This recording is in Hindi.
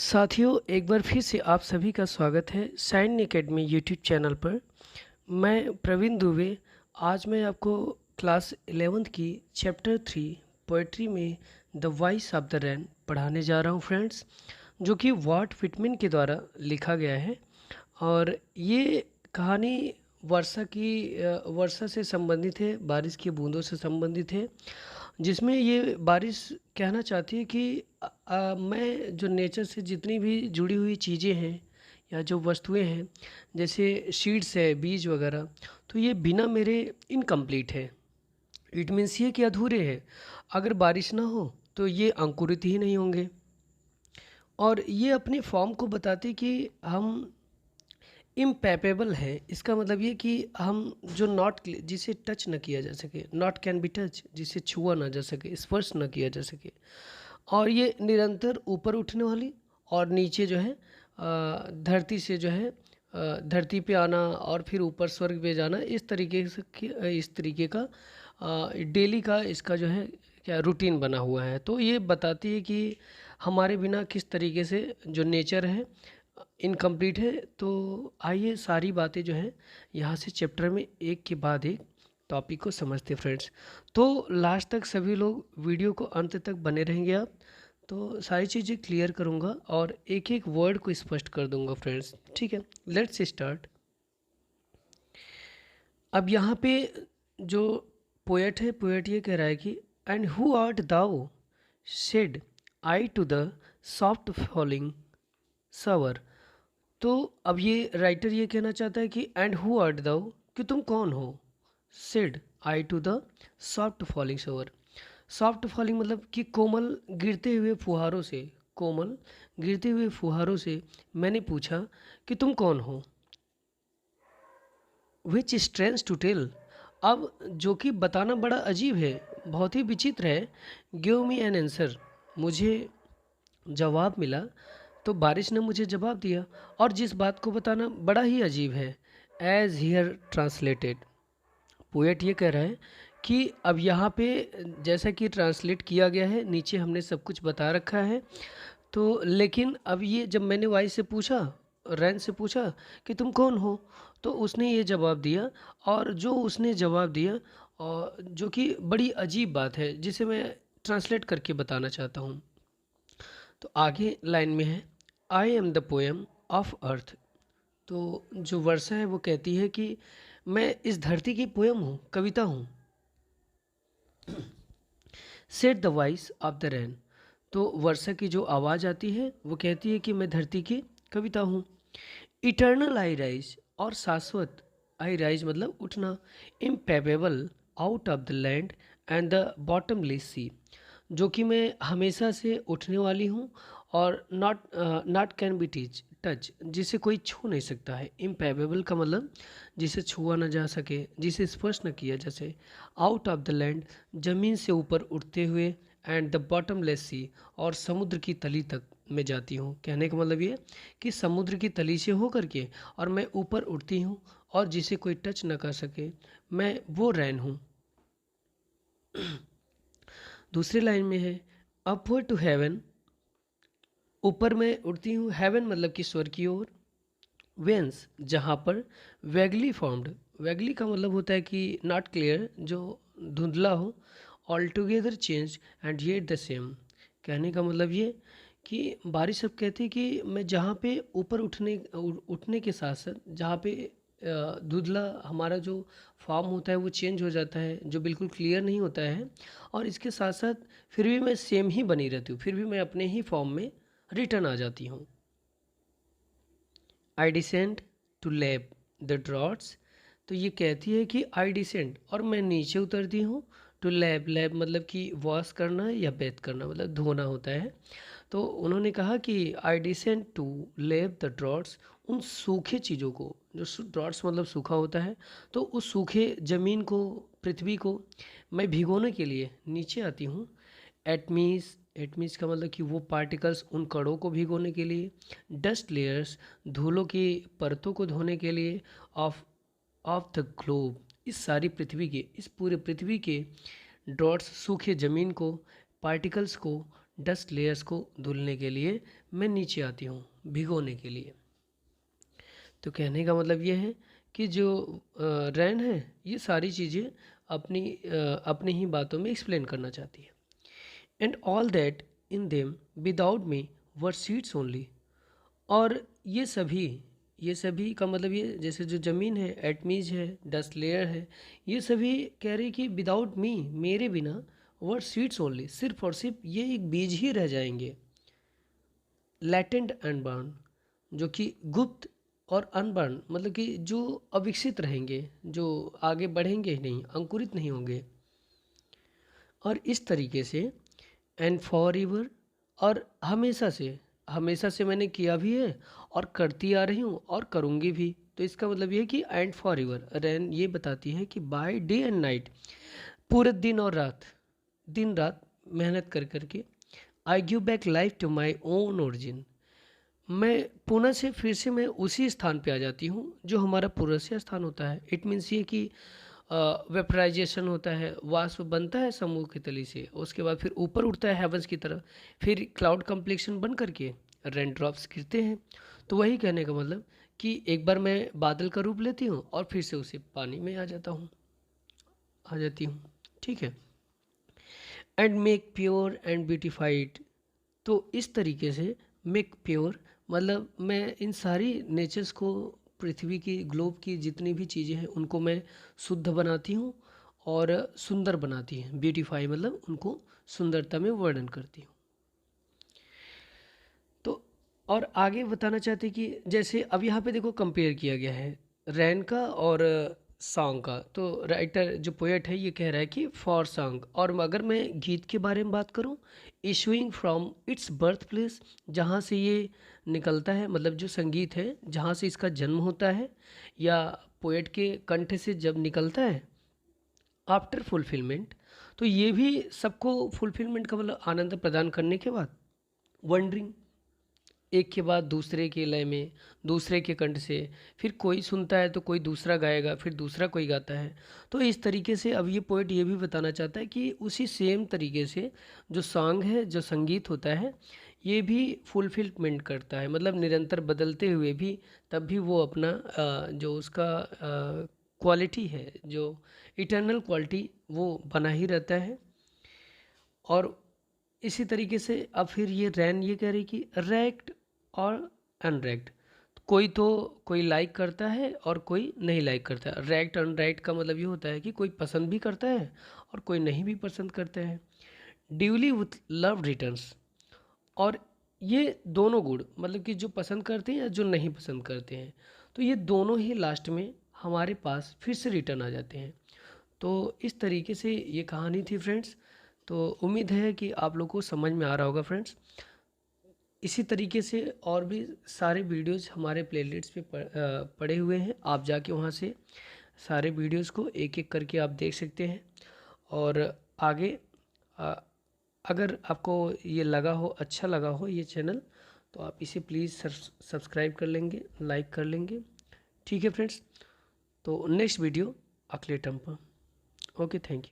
साथियों, एक बार फिर से आप सभी का स्वागत है साइन एकेडमी यूट्यूब चैनल पर। मैं प्रवीण दुबे। आज मैं आपको क्लास 11th की चैप्टर 3 पोएट्री में द वॉइस ऑफ द रैन पढ़ाने जा रहा हूं फ्रेंड्स, जो कि वॉल्ट व्हिटमैन के द्वारा लिखा गया है। और ये कहानी वर्षा से संबंधित है, बारिश की बूंदों से संबंधित है, जिसमें ये बारिश कहना चाहती है कि मैं जो नेचर से जितनी भी जुड़ी हुई चीज़ें हैं या जो वस्तुएं हैं, जैसे सीड्स है, बीज वगैरह, तो ये बिना मेरे इनकम्प्लीट है। इट मीन्स ये कि अधूरे हैं। अगर बारिश ना हो तो ये अंकुरित ही नहीं होंगे। और ये अपने फॉर्म को बताते कि हम इम्पैपेबल है। इसका मतलब ये कि हम जो नॉट जिसे टच न किया जा सके, नॉट कैन बी टच, जिसे छुआ ना जा सके, स्पर्श न किया जा सके। और ये निरंतर ऊपर उठने वाली और नीचे जो है धरती से जो है धरती पे आना और फिर ऊपर स्वर्ग पे जाना, इस तरीके का डेली का इसका जो है क्या रूटीन बना हुआ है। तो ये बताती है कि हमारे बिना किस तरीके से जो नेचर है इनकम्प्लीट है। तो आइए सारी बातें जो है यहाँ से चैप्टर में एक के बाद एक टॉपिक को समझते फ्रेंड्स। तो लास्ट तक सभी लोग वीडियो को अंत तक बने रहेंगे आप, तो सारी चीज़ें क्लियर करूँगा और एक एक वर्ड को स्पष्ट कर दूंगा फ्रेंड्स। ठीक है, लेट्स स्टार्ट। अब यहाँ पे जो पोएट है, पोएट ये कह रहा है कि and who art thou said I to the soft falling shower. तो अब ये राइटर ये कहना चाहता है कि एंड हु आर्ट दाउ, कि तुम कौन हो। Said I to the soft falling shower. Soft falling मतलब कि कोमल गिरते हुए फुहारों से, कोमल गिरते हुए फुहारों से मैंने पूछा कि तुम कौन हो। विच स्ट्रेंस टू टेल। अब जो कि बताना बड़ा अजीब है, बहुत ही विचित्र है। गिव मी एन आंसर, मुझे जवाब मिला। तो बारिश ने मुझे जवाब दिया, और जिस बात को बताना बड़ा ही अजीब है। As here translated. पोएट ये कह रहा है कि अब यहाँ पे जैसा कि ट्रांसलेट किया गया है, नीचे हमने सब कुछ बता रखा है। तो लेकिन अब ये जब मैंने वाई से पूछा, रैन से पूछा कि तुम कौन हो, तो उसने ये जवाब दिया। और जो उसने जवाब दिया, और जो कि बड़ी अजीब बात है, जिसे मैं ट्रांसलेट करके बताना चाहता हूँ। तो आगे लाइन में है, I am the poem of earth. तो जो वर्षा है वो कहती है कि मैं इस धरती की पोयम हूँ, कविता हूँ। Said the voice of the rain. तो वर्षा की जो आवाज़ आती है वो कहती है कि मैं धरती की कविता हूँ। इटर्नल आई राइज, और शाश्वत, आई राइज मतलब उठना। Impalpable out of the land and the bottomless sea, जो कि मैं हमेशा से उठने वाली हूँ। और नॉट कैन बी टच, जिसे कोई छू नहीं सकता है। इम्पेबल का मतलब जिसे छुआ ना जा सके, जिसे स्पर्श न किया जा सके। आउट ऑफ द लैंड, ज़मीन से ऊपर उठते हुए। एंड द बॉटमलेस सी, और समुद्र की तली तक मैं जाती हूँ। कहने का मतलब ये कि समुद्र की तली से होकर के और मैं ऊपर उठती हूँ, और जिसे कोई टच न कर सके, मैं वो रैन हूँ। दूसरी लाइन में है, अपवर्ड टू हेवन, ऊपर मैं उड़ती हूँ। हेवन मतलब कि स्वर्ग की ओर। वेंस, जहाँ पर। वैगली फॉर्म्ड, वैगली का मतलब होता है कि नॉट क्लियर, जो धुंधला हो। All together change and yet the same. कहने का मतलब ये कि बारिश अब कहती है कि मैं जहाँ पे ऊपर उठने के साथ साथ, जहाँ पे धुंधला हमारा जो फॉर्म होता है वो चेंज हो जाता है, जो बिल्कुल क्लियर नहीं होता है। और इसके साथ साथ फिर भी मैं सेम ही बनी रहती हूँ, फिर भी मैं अपने ही फॉर्म में रिटर्न आ जाती हूँ। I descend to lap the droughts. तो ये कहती है कि आई डिसेंड, और मैं नीचे उतरती हूँ। टू लैप, लैप मतलब कि वॉश करना या बेथ करना, मतलब धोना होता है। तो उन्होंने कहा कि I descend to lap the droughts, उन सूखे चीज़ों को, जो ड्रॉट्स मतलब सूखा होता है, तो उस सूखे ज़मीन को, पृथ्वी को मैं भिगोने के लिए नीचे आती हूँ। एटमीज, एटमीज का मतलब कि वो पार्टिकल्स, उन कणों को भिगोने के लिए। डस्ट लेयर्स, धूलों की परतों को धोने के लिए। ऑफ ऑफ द ग्लोब, इस सारी पृथ्वी के, इस पूरे पृथ्वी के ड्रॉट्स, सूखे ज़मीन को, पार्टिकल्स को। डस्ट लेयर्स को धुलने के लिए मैं नीचे आती हूँ भिगोने के लिए। तो कहने का मतलब ये है कि जो रैन है ये सारी चीज़ें अपनी ही बातों में एक्सप्लेन करना चाहती है। And all that in them without me were seeds only. और ये सभी का मतलब ये जैसे जो ज़मीन है, एटमीज है, डस्ट लेयर है, ये सभी कह रही कि विदाउट मी, मेरे बिना, वर सीड्स ओनली, सिर्फ और सिर्फ ये एक बीज ही रह जाएंगे। लैटेंट अनबर्न, जो कि गुप्त, और अनबर्न मतलब कि जो अविकसित रहेंगे, जो आगे बढ़ेंगे ही नहीं, अंकुरित नहीं होंगे। और इस तरीके से एंड फॉर एवर, और हमेशा से मैंने किया भी है और करती आ रही हूँ और करूँगी भी। तो इसका मतलब ये है कि एंड फॉर एवर रैन ये बताती है कि बाय डे एंड नाइट, पूरे दिन और रात, दिन रात मेहनत कर करके, I give back life to my own origin, मैं पुनः से फिर से मैं उसी स्थान पे आ जाती हूँ जो हमारा पूर्वस्य स्थान होता है। इट मीन्स ये कि वेपराइजेशन होता है, वाष्प बनता है समूह के तली से, उसके बाद फिर ऊपर उठता है हेवंस की तरफ, फिर क्लाउड कम्प्लेक्शन बन करके रेन ड्रॉप्स गिरते हैं। तो वही कहने का मतलब कि एक बार मैं बादल का रूप लेती हूँ और फिर से उसे पानी में आ जाती हूँ। ठीक है। And make pure and beautified. तो इस तरीके से मेक प्योर मतलब मैं इन सारी नेचर्स को, पृथ्वी की, ग्लोब की जितनी भी चीज़ें हैं उनको मैं शुद्ध बनाती हूँ और सुंदर बनाती हैं। ब्यूटीफाई मतलब उनको सुंदरता में वर्णन करती हूँ। तो और आगे बताना चाहते कि जैसे अब यहाँ पे देखो कंपेयर किया गया है रैन का और सॉन्ग का। तो राइटर जो पोएट है ये कह रहा है कि फॉर सॉन्ग, और अगर मैं गीत के बारे में बात करूँ, issuing from its birth place, जहाँ से ये निकलता है, मतलब जो संगीत है जहाँ से इसका जन्म होता है या पोएट के कंठ से जब निकलता है, आफ्टर फुलफिलमेंट, तो ये भी सबको फुलफिलमेंट का मतलब आनंद प्रदान करने के बाद वंडरिंग, एक के बाद दूसरे के लय में, दूसरे के कंठ से, फिर कोई सुनता है तो कोई दूसरा गाएगा, फिर दूसरा कोई गाता है। तो इस तरीके से अब ये पोएट ये भी बताना चाहता है कि उसी सेम तरीके से जो सॉन्ग है, जो संगीत होता है, ये भी फुलफिलमेंट करता है, मतलब निरंतर बदलते हुए भी तब भी वो अपना जो उसका क्वालिटी है, जो इटर्नल क्वालिटी, वो बना ही रहता है। और इसी तरीके से अब फिर ये रैन ये कह रही कि रैक्ट और अनरैक्ट, कोई लाइक करता है और कोई नहीं लाइक करता है। रैक्ट अनरैक्ट का मतलब ये होता है कि कोई पसंद भी करता है और कोई नहीं भी पसंद करता है। ड्यूली विथ लव रिटर्न्स, और ये दोनों गुण मतलब कि जो पसंद करते हैं या जो नहीं पसंद करते हैं, तो ये दोनों ही लास्ट में हमारे पास फिर से रिटर्न आ जाते हैं। तो इस तरीके से ये कहानी थी फ्रेंड्स। तो उम्मीद है कि आप लोग को समझ में आ रहा होगा फ्रेंड्स। इसी तरीके से और भी सारे वीडियोस हमारे प्लेलिस्ट पे पड़े हुए हैं, आप जाके वहाँ से सारे वीडियोस को एक एक करके आप देख सकते हैं। और आगे अ, अगर आपको ये लगा हो, अच्छा लगा हो ये चैनल, तो आप इसे प्लीज़ सब्सक्राइब कर लेंगे, लाइक कर लेंगे। ठीक है फ्रेंड्स, तो नेक्स्ट वीडियो अगले टर्म पर। Okay, thank you.